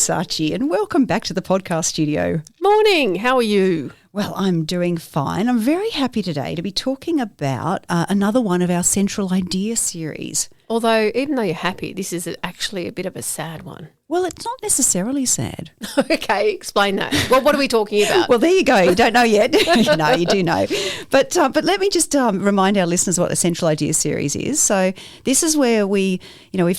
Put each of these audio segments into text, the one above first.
Sachi, and welcome back to the podcast studio. Morning, how are you? Well, I'm doing fine. I'm very happy today to be talking about another one of our Central Idea series. Although, even though you're happy, this is actually a bit of a sad one. Well, it's not necessarily sad. Okay, explain that. Well, what are we talking about? Well, there you go. You don't know yet. No, you do know. But let me just remind our listeners what the Central Idea series is. So this is where we've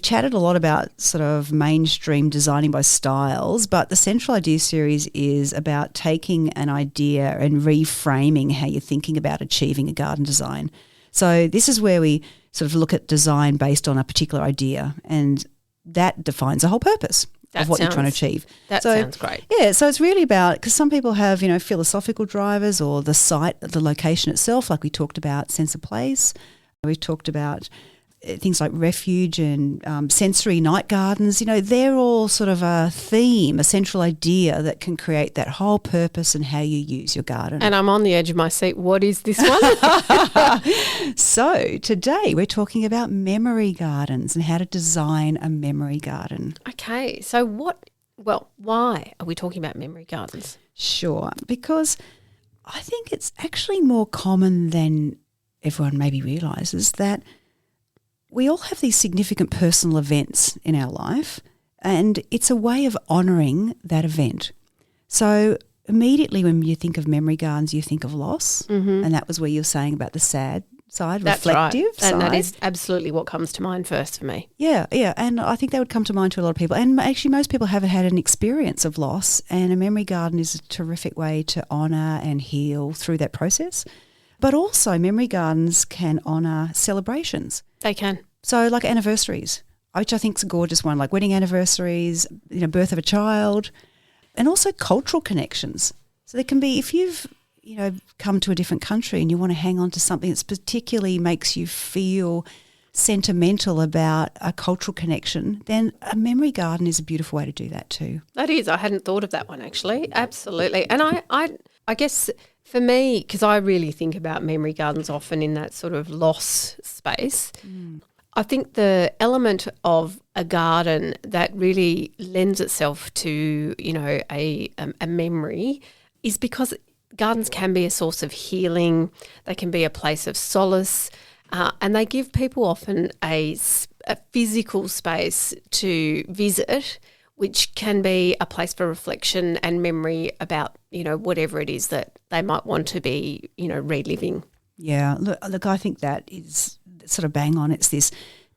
chatted a lot about sort of mainstream designing by styles, but the Central Idea series is about taking an idea and reframing how you're thinking about achieving a garden design. So this is where we sort of look at design based on a particular idea, and that defines the whole purpose of what you're trying to achieve. That sounds great. Yeah, so it's really about, because some people have, philosophical drivers or the site, the location itself, like we talked about sense of place. We've talked about things like refuge and sensory night gardens. They're all sort of a theme, a central idea that can create that whole purpose and how you use your garden. And I'm on the edge of my seat. What is this one? So today we're talking about memory gardens and how to design a memory garden. Okay, so why are we talking about memory gardens? Sure, because I think it's actually more common than everyone maybe realises that we all have these significant personal events in our life, and it's a way of honouring that event. So immediately when you think of memory gardens, you think of loss, and that was where you're saying about the sad side, That's reflective right. side. And that is absolutely what comes to mind first for me. Yeah, and I think that would come to mind to a lot of people. And actually most people haven't had an experience of loss, and a memory garden is a terrific way to honour and heal through that process. But also memory gardens can honour celebrations. They can. So like anniversaries, which I think is a gorgeous one, like wedding anniversaries, birth of a child, and also cultural connections. So there can be, if you've, come to a different country and you want to hang on to something that particularly makes you feel sentimental about a cultural connection, then a memory garden is a beautiful way to do that too. That is. I hadn't thought of that one actually. Absolutely. And I guess for me, because I really think about memory gardens often in that sort of loss space, I think the element of a garden that really lends itself to, a memory is because gardens can be a source of healing. They can be a place of solace, and they give people often a physical space to visit, which can be a place for reflection and memory about, whatever it is that they might want to be, reliving. Yeah, look, I think that is sort of bang on. It's this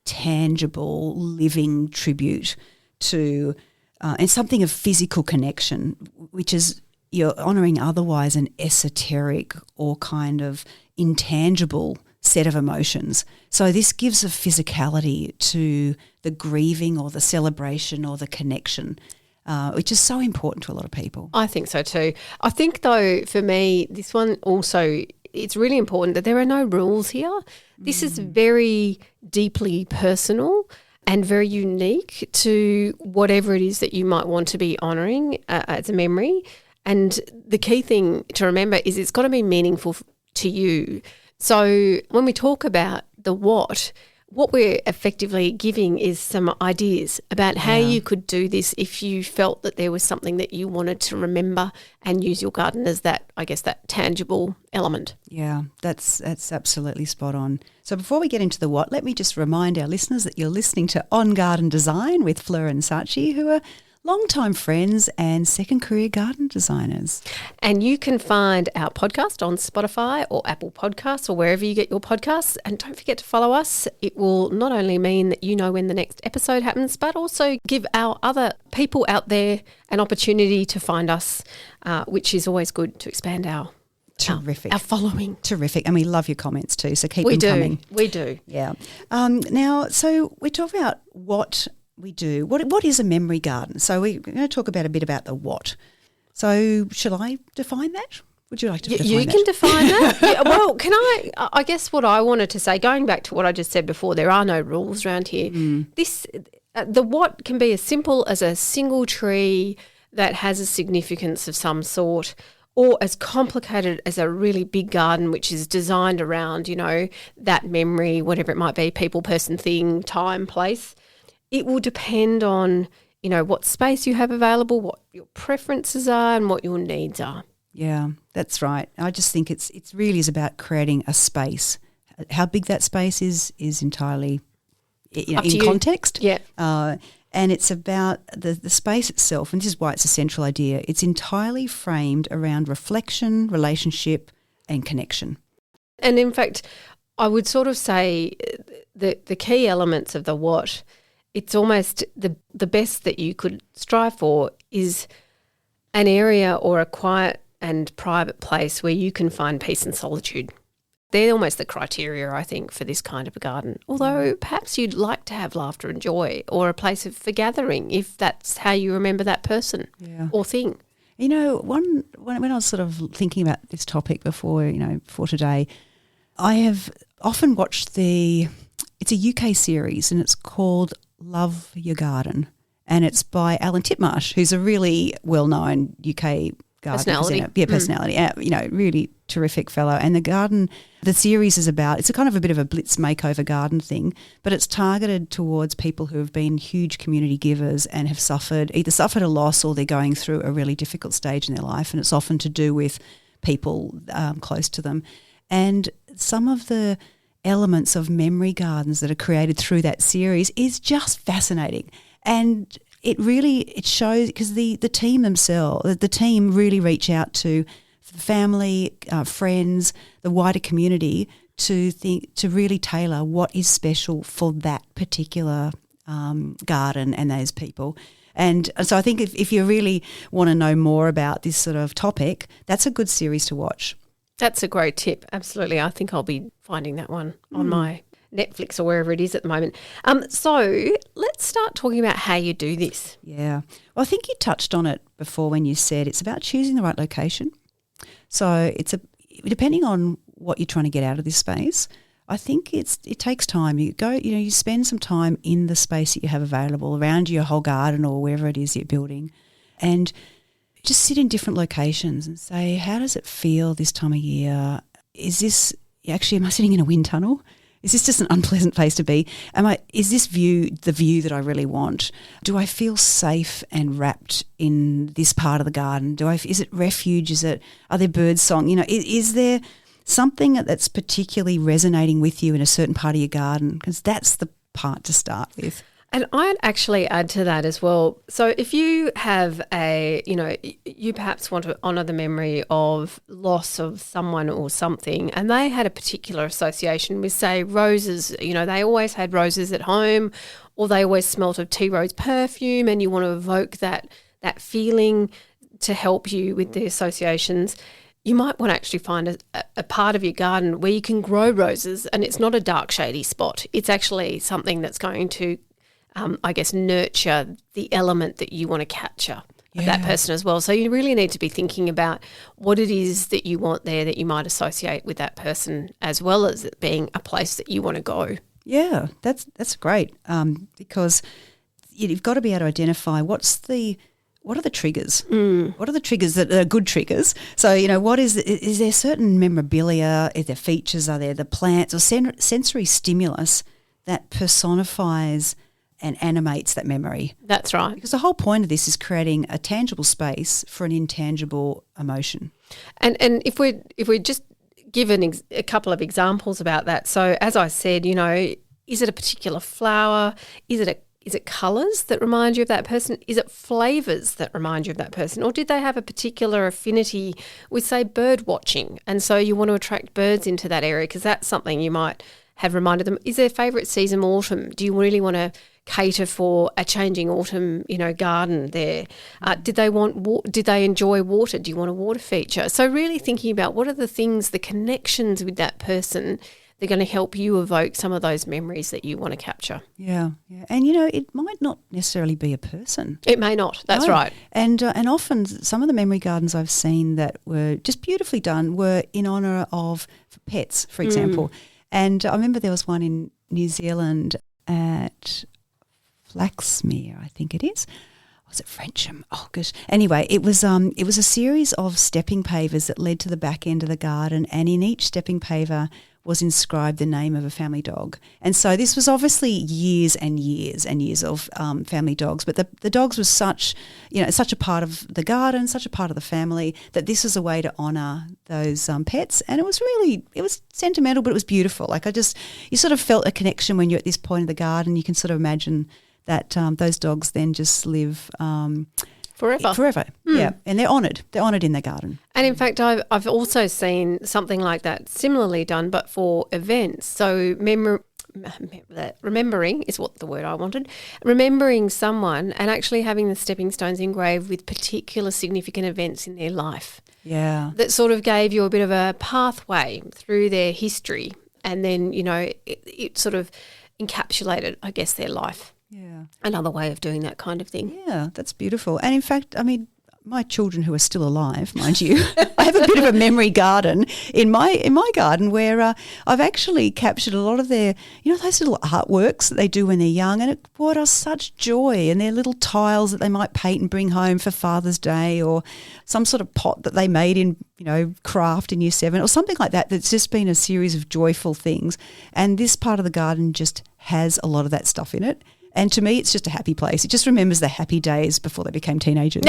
tangible, living tribute to and something of physical connection, which is you're honouring otherwise an esoteric or kind of intangible set of emotions. So this gives a physicality to the grieving or the celebration or the connection, which is so important to a lot of people. I think so too. I think though for me, this one also, it's really important that there are no rules here. This is very deeply personal and very unique to whatever it is that you might want to be honouring as a memory. And the key thing to remember is it's got to be meaningful to you. So when we talk about the what we're effectively giving is some ideas about how you could do this if you felt that there was something that you wanted to remember and use your garden as that, I guess, that tangible element. Yeah, that's absolutely spot on. So before we get into the what, let me just remind our listeners that you're listening to On Garden Design with Fleur and Sachi, who are long-time friends and second career garden designers. And you can find our podcast on Spotify or Apple Podcasts or wherever you get your podcasts. And don't forget to follow us. It will not only mean that you know when the next episode happens, but also give our other people out there an opportunity to find us, which is always good to expand our following. Terrific. And we love your comments too, so keep them coming. We do. Yeah. Now, so we're talking about what we do. What is a memory garden? So we're going to talk about a bit about the what. So shall I define that? Would you like to define that? You can define that. Yeah, well, can I guess what I wanted to say, going back to what I just said before, there are no rules around here. The what can be as simple as a single tree that has a significance of some sort, or as complicated as a really big garden which is designed around, that memory, whatever it might be, people, person, thing, time, place. It will depend on, what space you have available, what your preferences are and what your needs are. Yeah, that's right. I just think it's really is about creating a space. How big that space is entirely in context. Yeah. And it's about the space itself, and this is why it's a central idea. It's entirely framed around reflection, relationship and connection. And in fact, I would sort of say the key elements of the what, it's almost the best that you could strive for is an area or a quiet and private place where you can find peace and solitude. They're almost the criteria, I think, for this kind of a garden. Although perhaps you'd like to have laughter and joy or a place for gathering if that's how you remember that person or thing. When I was sort of thinking about this topic before today, I have often watched it's a UK series and it's called Love Your Garden, and it's by Alan Titmarsh, who's a really well-known UK personality. Personality. Really terrific fellow. And the series is about, it's a kind of a bit of a blitz makeover garden thing, but it's targeted towards people who have been huge community givers and have either suffered a loss or they're going through a really difficult stage in their life, and it's often to do with people close to them. And some of the elements of memory gardens that are created through that series is just fascinating. And it shows, because the team themselves, the team really reach out to family, friends, the wider community to really tailor what is special for that particular garden and those people. And so I think if you really want to know more about this sort of topic, that's a good series to watch. That's a great tip. Absolutely. I think I'll be finding that one on my Netflix or wherever it is at the moment. So let's start talking about how you do this. Yeah. Well, I think you touched on it before when you said it's about choosing the right location. So depending on what you're trying to get out of this space, I think it takes time. You spend some time in the space that you have available around your whole garden or wherever it is you're building, and just sit in different locations and say, how does it feel this time of year? Am I sitting in a wind tunnel? Is this just an unpleasant place to be? Is this view the view that I really want? Do I feel safe and wrapped in this part of the garden? Is it refuge? Are there bird song? Is there something that's particularly resonating with you in a certain part of your garden? Because that's the part to start with. And I'd actually add to that as well. So if you have you perhaps want to honour the memory of loss of someone or something, and they had a particular association with, say, roses. They always had roses at home, or they always smelt of tea rose perfume, and you want to evoke that feeling to help you with the associations. You might want to actually find a part of your garden where you can grow roses, and it's not a dark, shady spot. It's actually something that's going to nurture the element that you want to capture of that person as well. So you really need to be thinking about what it is that you want there that you might associate with that person, as well as it being a place that you want to go. Yeah, that's great, because you've got to be able to identify what are the triggers? What are the triggers that are good triggers? So, is there certain memorabilia, is there features, are there the plants or sensory stimulus that personifies and animates that memory? That's right. Because the whole point of this is creating a tangible space for an intangible emotion. And if we just give a couple of examples about that. So as I said, is it a particular flower? Is it colours that remind you of that person? Is it flavours that remind you of that person? Or did they have a particular affinity with, say, bird watching? And so you want to attract birds into that area because that's something you might have reminded them. Is their favourite season autumn? Do you really want to cater for a changing autumn, garden there? Did they enjoy water? Do you want a water feature? So really thinking about what are the things, the connections with that person, they're going to help you evoke some of those memories that you want to capture. Yeah. And, it might not necessarily be a person. It may not. That's right. And often some of the memory gardens I've seen that were just beautifully done were in honour of pets, for example. And I remember there was one in New Zealand at Flaxmere, I think it is. Was it Frensham? Oh, gosh. Anyway, it was a series of stepping pavers that led to the back end of the garden, and in each stepping paver was inscribed the name of a family dog. And so this was obviously years and years and years of family dogs, but the dogs was such a part of the garden, such a part of the family, that this was a way to honour those pets. And it was sentimental, but it was beautiful. Like you sort of felt a connection when you're at this point of the garden. You can sort of imagine that those dogs then just live forever. Yeah, and they're honoured. They're honoured in their garden. And in fact, I've also seen something like that similarly done, but for events. So remembering is what the word I wanted. Remembering someone and actually having the stepping stones engraved with particular significant events in their life. Yeah. That sort of gave you a bit of a pathway through their history, and then, it sort of encapsulated, I guess, their life. Yeah. Another way of doing that kind of thing. Yeah, that's beautiful. And in fact, I mean, my children who are still alive, mind you, I have a bit of a memory garden in my garden where I've actually captured a lot of their, those little artworks that they do when they're young, and it brought us such joy, and their little tiles that they might paint and bring home for Father's Day, or some sort of pot that they made in, craft in Year 7 or something like that. That's just been a series of joyful things. And this part of the garden just has a lot of that stuff in it. And to me, it's just a happy place. It just remembers the happy days before they became teenagers.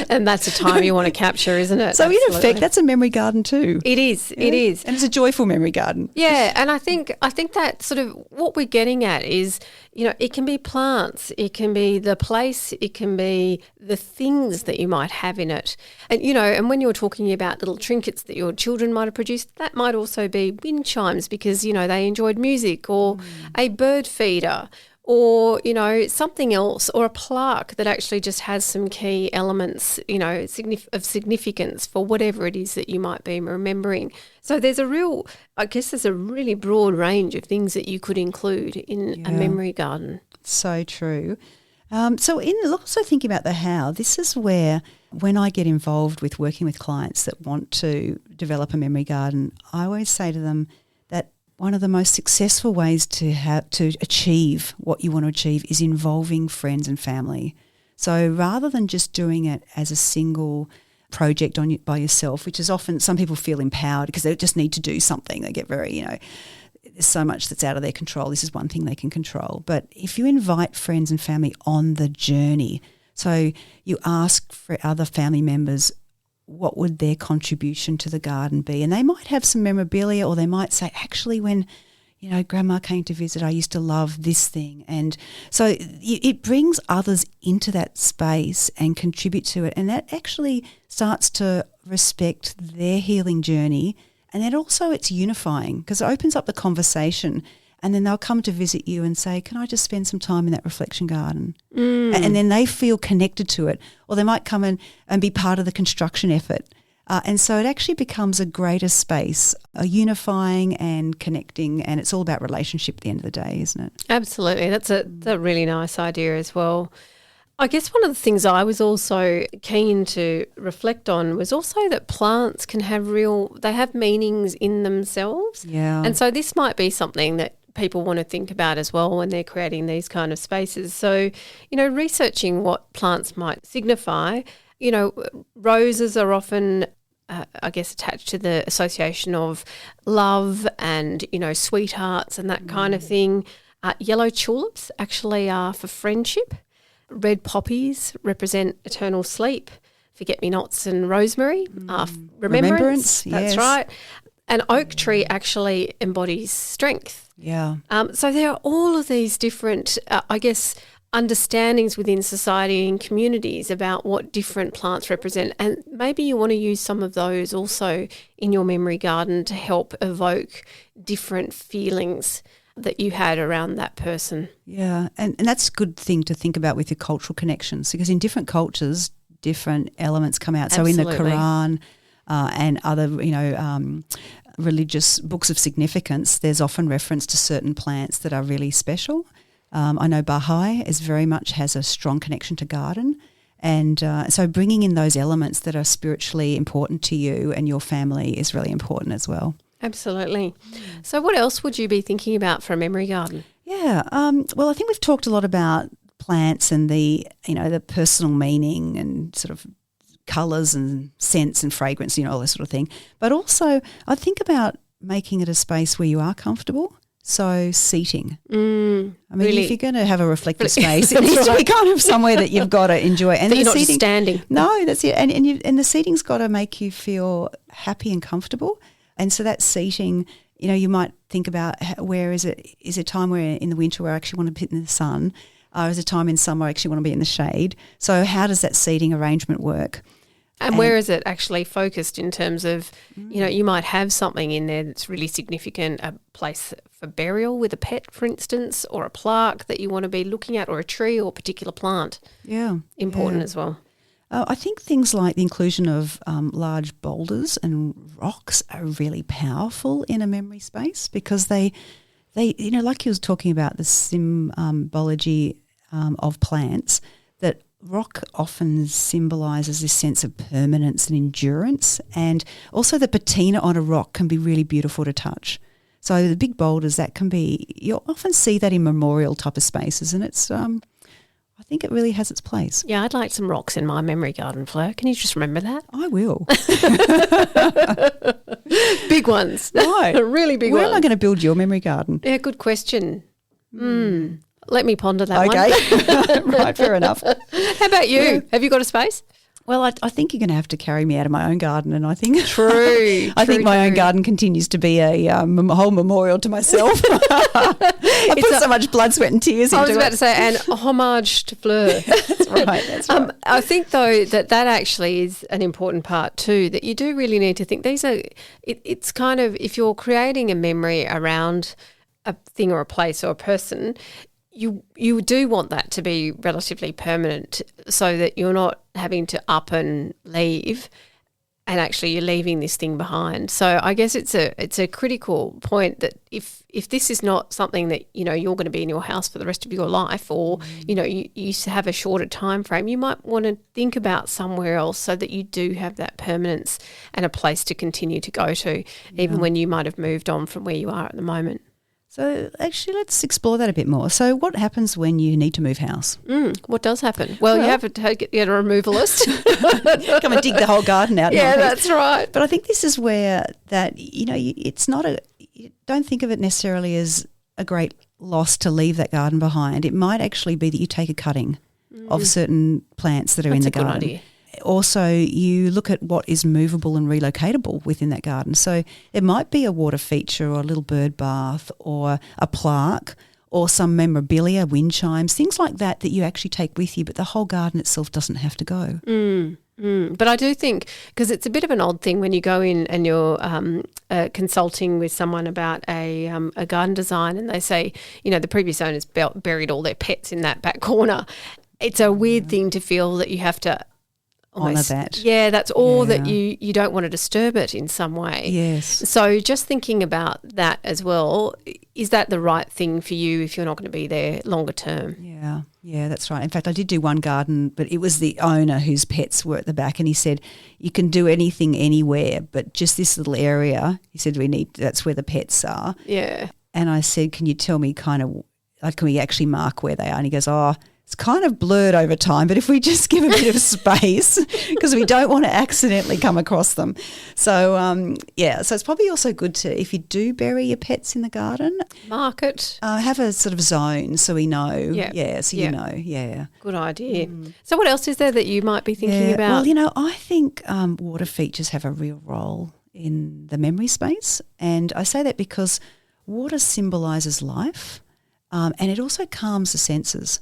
And that's a time you want to capture, isn't it? So in effect, that's a memory garden too. It is. Yeah? It is. And it's a joyful memory garden. Yeah, and I think that sort of what we're getting at is, it can be plants, it can be the place, it can be the things that you might have in it. And, and when you're talking about little trinkets that your children might have produced, that might also be wind chimes because, they enjoyed music, or a bird feeder, or, something else, or a plaque that actually just has some key elements, of significance for whatever it is that you might be remembering. So there's a really broad range of things that you could include in a memory garden. So true. So also thinking about the how, this is where when I get involved with working with clients that want to develop a memory garden, I always say to them that one of the most successful ways to achieve what you want to achieve is involving friends and family. So rather than just doing it as a single project by yourself, which is often some people feel empowered because they just need to do something. They get very, there's so much that's out of their control. This is one thing they can control. But if you invite friends and family on the journey, so you ask for other family members, what would their contribution to the garden be? And they might have some memorabilia, or they might say, actually, when, Grandma came to visit, I used to love this thing. And so it brings others into that space and contribute to it. And that actually starts to respect their healing journey. And then also it's unifying because it opens up the conversation, and then they'll come to visit you and say, can I just spend some time in that reflection garden? And then they feel connected to it, or they might come in and be part of the construction effort. And so it actually becomes a greater space, a unifying and connecting, and it's all about relationship at the end of the day, isn't it? Absolutely. That's a really nice idea as well. I guess one of the things I was also keen to reflect on was also that plants can have they have meanings in themselves. Yeah. And so this might be something that people want to think about as well when they're creating these kind of spaces. So, researching what plants might signify, roses are often, attached to the association of love and, sweethearts and that kind of thing. Yellow tulips actually are for friendship. Red poppies represent eternal sleep. Forget-me-nots and rosemary are remembrance. That's yes. right. An oak tree actually embodies strength. Yeah. So there are all of these different, understandings within society and communities about what different plants represent. And maybe you want to use some of those also in your memory garden to help evoke different feelings that you had around that person. Yeah, and that's a good thing to think about with your cultural connections, because in different cultures, different elements come out. Absolutely. So in the Quran and other, religious books of significance, there's often reference to certain plants that are really special. I know Baha'i very much has a strong connection to garden. And so bringing in those elements that are spiritually important to you and your family is really important as well. Absolutely. So what else would you be thinking about for a memory garden? Yeah, well, I think we've talked a lot about plants and the personal meaning and sort of colours and scents and fragrance, all this sort of thing. But also I think about making it a space where you are comfortable. So seating. I mean, really? if you're going to have a reflective space, it needs to be kind of somewhere that you've got to enjoy. And that you're not seating, just standing. No, that's it. And the seating's got to make you feel happy and comfortable. And so that seating, you know, you might think about where is it? Is it a time where in the winter where I actually want to sit in the sun? Or is it a time in summer I actually want to be in the shade? So how does that seating arrangement work? And where is it actually focused in terms of, you know, you might have something in there that's really significant, a place for burial with a pet, for instance, or a plaque that you want to be looking at, or a tree or a particular plant. Yeah. Important as well. I think things like the inclusion of large boulders and rocks are really powerful in a memory space because they you know, like you was talking about the symbology of plants, that rock often symbolises this sense of permanence and endurance, and also the patina on a rock can be really beautiful to touch. So the big boulders, that can be, you'll often see that in memorial type of spaces, and it's I think it really has its place. Yeah, I'd like some rocks in my memory garden, Fleur. Can you just remember that? I will. Big ones. Right. Really big Where ones. am I going to build your memory garden? Yeah, good question. Let me ponder that one. Okay. Right, fair enough. How about you? Yeah. Have you got a space? Well, I think you're going to have to carry me out of my own garden, and I think I think True, my own true. garden continues to be a whole memorial to myself. I put so much blood, sweat, and tears into it. I was about to say, an homage to Fleur. That's right. That's right. I think, though, that actually is an important part too, that you do really need to think these are, it's kind of, if you're creating a memory around a thing or a place or a person, you do want that to be relatively permanent so that you're not having to up and leave and actually you're leaving this thing behind. So I guess it's a critical point that if this is not something that, you know, you're going to be in your house for the rest of your life, or, you know, you have a shorter time frame, you might want to think about somewhere else so that you do have that permanence and a place to continue to go to, even when you might have moved on from where you are at the moment. So actually, let's explore that a bit more. So what happens when you need to move house? What does happen? Well, you have to get a removalist. Come and dig the whole garden out. Yeah, that's right. But I think this is where that, you know, it's not you don't think of it necessarily as a great loss to leave that garden behind. It might actually be that you take a cutting of certain plants that are in the garden. That's a good idea. Also, you look at what is movable and relocatable within that garden. So it might be a water feature or a little bird bath or a plaque or some memorabilia, wind chimes, things like that that you actually take with you, but the whole garden itself doesn't have to go. But I do think, because it's a bit of an odd thing when you go in and you're consulting with someone about a garden design and they say, you know, the previous owners buried all their pets in that back corner. It's a weird thing to feel that you have to honour that. Yeah, that's all that you don't want to disturb it in some way. Yes. So just thinking about that as well, is that the right thing for you if you're not going to be there longer term? Yeah, that's right. In fact, I did do one garden, but it was the owner whose pets were at the back, and he said, you can do anything anywhere, but just this little area, he said, that's where the pets are. Yeah. And I said, can you tell me kind of, like, can we actually mark where they are? And he goes, it's kind of blurred over time, but if we just give a bit of space, because we don't want to accidentally come across them. So, so it's probably also good to, if you do bury your pets in the garden, mark it. Have a sort of zone so we know. You know, Good idea. So what else is there that you might be thinking about? Well, you know, I think water features have a real role in the memory space, and I say that because water symbolises life, and it also calms the senses.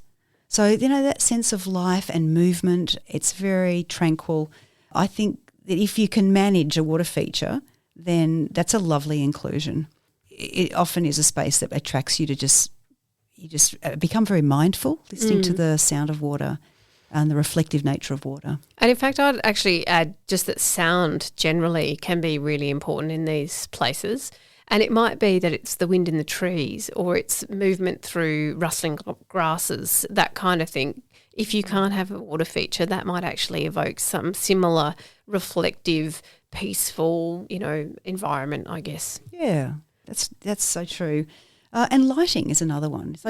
So, you know, that sense of life and movement, it's very tranquil. I think that if you can manage a water feature, then that's a lovely inclusion. It often is a space that attracts you to you just become very mindful, listening to the sound of water and the reflective nature of water. And in fact, I'd actually add just that sound generally can be really important in these places. And it might be that it's the wind in the trees or it's movement through rustling grasses, that kind of thing. If you can't have a water feature, that might actually evoke some similar reflective, peaceful, you know, environment, I guess. Yeah, that's so true. And lighting is another one. So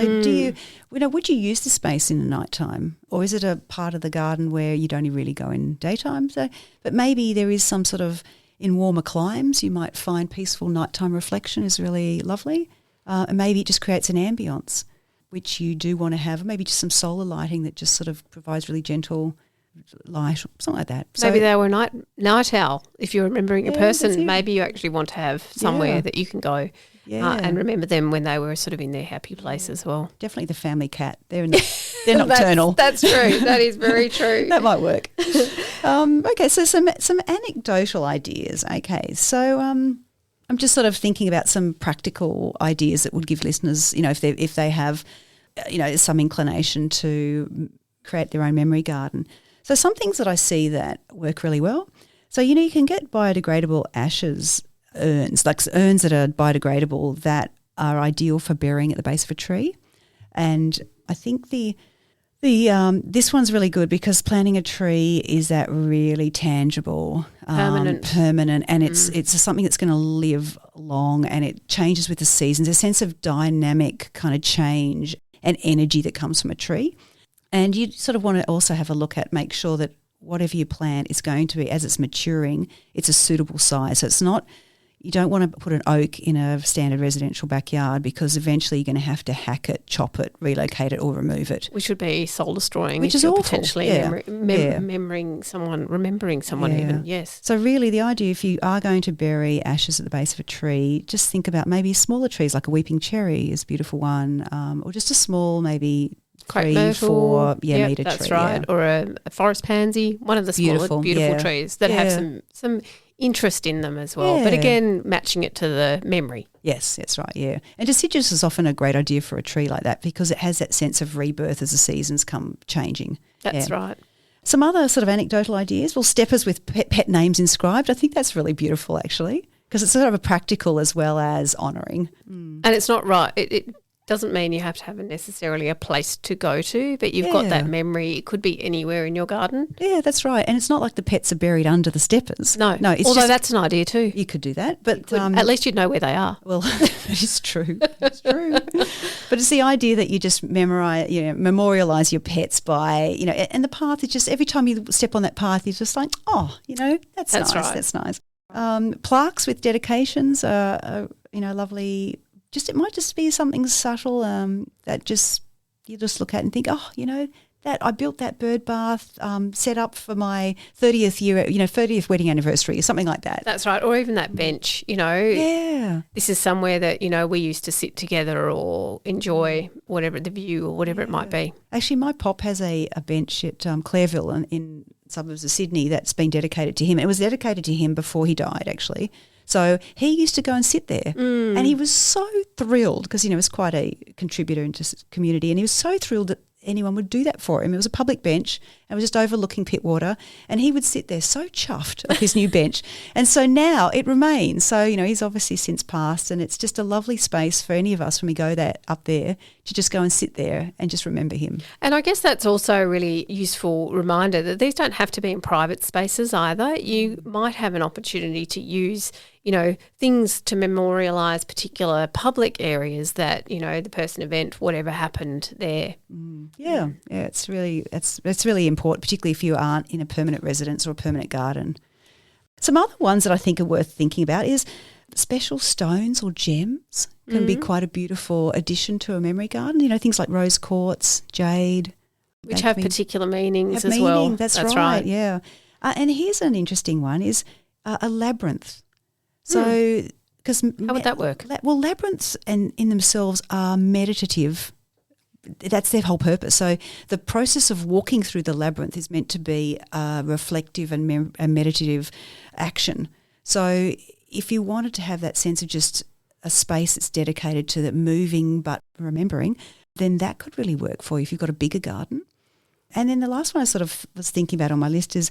would you use the space in the nighttime, or is it a part of the garden where you'd only really go in daytime? So, but maybe there is some sort of In warmer climes, you might find peaceful nighttime reflection is really lovely. And maybe it just creates an ambience, which you do want to have. Maybe just some solar lighting that just sort of provides really gentle light, something like that. Maybe they were night owl. If you're remembering a person, maybe you actually want to have somewhere that you can go and remember them when they were sort of in their happy place as well. Definitely the family cat. They're nocturnal. That's true. That is very true. That might work. Okay, so some anecdotal ideas. Okay, so I'm just sort of thinking about some practical ideas that would give listeners, if they have, some inclination to create their own memory garden. So some things that I see that work really well. So, you can get biodegradable ashes urns, like urns that are biodegradable that are ideal for burying at the base of a tree. And I think this one's really good because planting a tree is that really tangible, permanent, and it's something that's going to live long, and it changes with the seasons. A sense of dynamic kind of change and energy that comes from a tree. And you sort of want to also have a look at, make sure that whatever you plant is going to be, as it's maturing, it's a suitable size. So it's not, you don't want to put an oak in a standard residential backyard because eventually you're going to have to hack it, chop it, relocate it or remove it. Which would be soul destroying. Which is awful. Potentially remembering someone even, yes. So really the idea, if you are going to bury ashes at the base of a tree, just think about maybe smaller trees like a weeping cherry is a beautiful one, or just a small maybe crepe 3-4 metre that's tree. That's right. Or a forest pansy, one of the smaller beautiful trees that have some interest in them as well. But again, matching it to the memory. Yes, that's right, yeah. And deciduous is often a great idea for a tree like that because it has that sense of rebirth as the seasons come changing. That's right. Some other sort of anecdotal ideas. Well, steppers with pet names inscribed. I think that's really beautiful actually because it's sort of a practical as well as honouring. And it's not right. It doesn't mean you have to have necessarily a place to go to, but you've got that memory. It could be anywhere in your garden. Yeah, that's right. And it's not like the pets are buried under the steppers. No. It's although that's an idea too. You could do that. But at least you'd know where they are. Well, that is true. It's true. But it's the idea that you just memorialise your pets by, and the path is just, every time you step on that path, you're just like, that's nice. Right. That's nice. Plaques with dedications are lovely. It might just be something subtle that you just look at and think, that I built that bird bath set up for my 30th year, 30th wedding anniversary or something like that. That's right. Or even that bench, Yeah. This is somewhere that, we used to sit together or enjoy whatever the view or whatever it might be. Actually, my pop has a bench at Clareville in suburbs of Sydney that's been dedicated to him. It was dedicated to him before he died, actually. So he used to go and sit there and he was so thrilled because, he was quite a contributor into the community and he was so thrilled that anyone would do that for him. It was a public bench and it was just overlooking Pittwater and he would sit there so chuffed of his new bench. And so now it remains. So, he's obviously since passed and it's just a lovely space for any of us when we go up there to just go and sit there and just remember him. And I guess that's also a really useful reminder that these don't have to be in private spaces either. You might have an opportunity to use things to memorialise particular public areas that, the person, event, whatever happened there. Yeah, it's really important, particularly if you aren't in a permanent residence or a permanent garden. Some other ones that I think are worth thinking about is special stones or gems can be quite a beautiful addition to a memory garden. Things like rose quartz, jade. Which have particular meanings as well. That's right, yeah. And here's an interesting one is a labyrinth. So, because how would that work? Well, labyrinths in themselves are meditative. That's their whole purpose. So the process of walking through the labyrinth is meant to be a reflective and a meditative action. So if you wanted to have that sense of just a space that's dedicated to that moving but remembering, then that could really work for you if you've got a bigger garden. And then the last one I sort of was thinking about on my list is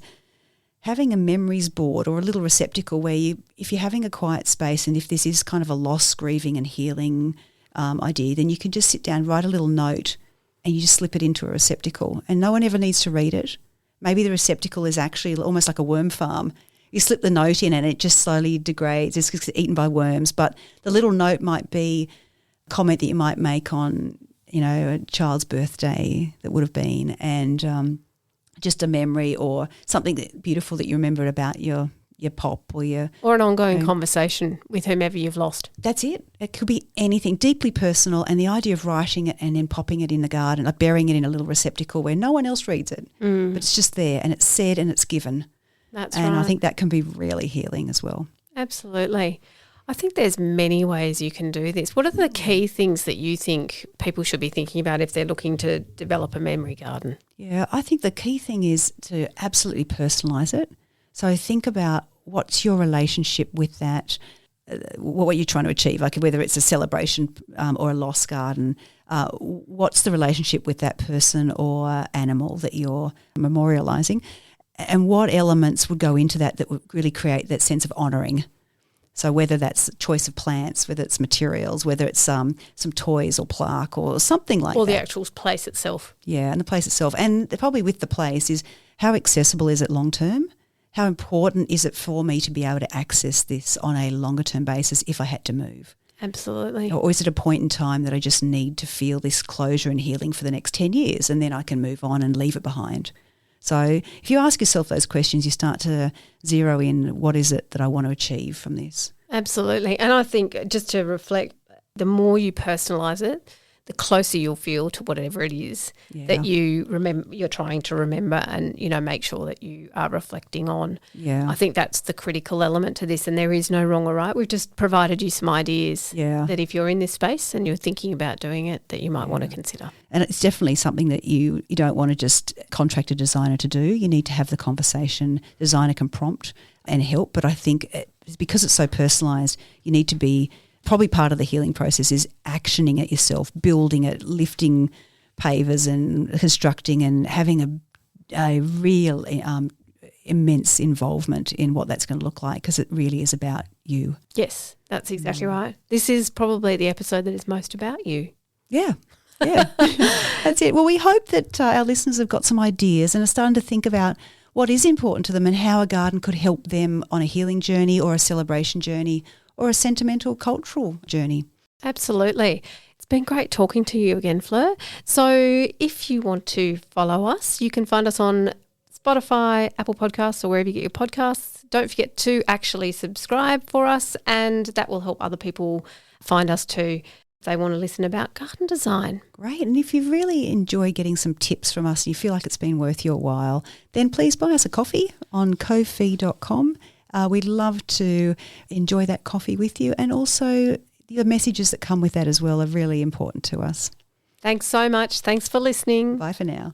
having a memories board or a little receptacle where if you're having a quiet space and if this is kind of a loss, grieving and healing idea, then you can just sit down, write a little note and you just slip it into a receptacle and no one ever needs to read it. Maybe the receptacle is actually almost like a worm farm. You slip the note in and it just slowly degrades. It's gets eaten by worms. But the little note might be a comment that you might make on, a child's birthday that would have been and just a memory or something beautiful that you remember about your your pop or your... Or an ongoing conversation with whomever you've lost. That's it. It could be anything, deeply personal, and the idea of writing it and then popping it in the garden, like burying it in a little receptacle where no one else reads it, but it's just there and it's said and it's given. That's and right. I think that can be really healing as well. Absolutely. I think there's many ways you can do this. What are the key things that you think people should be thinking about if they're looking to develop a memory garden? Yeah, I think the key thing is to absolutely personalise it. So think about what's your relationship with that, what you're trying to achieve, like whether it's a celebration or a lost garden. What's the relationship with that person or animal that you're memorialising, and what elements would go into that would really create that sense of honouring. So whether that's choice of plants, whether it's materials, whether it's some toys or plaque or something like that. Or the actual place itself. Yeah, and the place itself. And probably with the place is how accessible is it long term? How important is it for me to be able to access this on a longer term basis if I had to move? Absolutely. Or is it a point in time that I just need to feel this closure and healing for the next 10 years and then I can move on and leave it behind? So if you ask yourself those questions, you start to zero in what is it that I want to achieve from this. Absolutely. And I think just to reflect, the more you personalise it, the closer you'll feel to whatever it is that you remember, you're trying to remember and, make sure that you are reflecting on. Yeah. I think that's the critical element to this, and there is no wrong or right. We've just provided you some ideas that if you're in this space and you're thinking about doing it, that you might want to consider. And it's definitely something that you don't want to just contract a designer to do. You need to have the conversation. Designer can prompt and help, but I think because it's so personalised, you need to be probably part of the healing process is actioning it yourself, building it, lifting pavers and constructing and having a real immense involvement in what that's going to look like, because it really is about you. Yes, that's exactly right. This is probably the episode that is most about you. Yeah. Yeah, that's it. Well, we hope that our listeners have got some ideas and are starting to think about what is important to them and how a garden could help them on a healing journey or a celebration journey or a sentimental cultural journey. Absolutely. It's been great talking to you again, Fleur. So if you want to follow us, you can find us on Spotify, Apple Podcasts, or wherever you get your podcasts. Don't forget to actually subscribe for us, and that will help other people find us too if they want to listen about garden design. Great. And if you really enjoy getting some tips from us and you feel like it's been worth your while, then please buy us a coffee on ko-fi.com. We'd love to enjoy that coffee with you, and also the messages that come with that as well are really important to us. Thanks so much. Thanks for listening. Bye for now.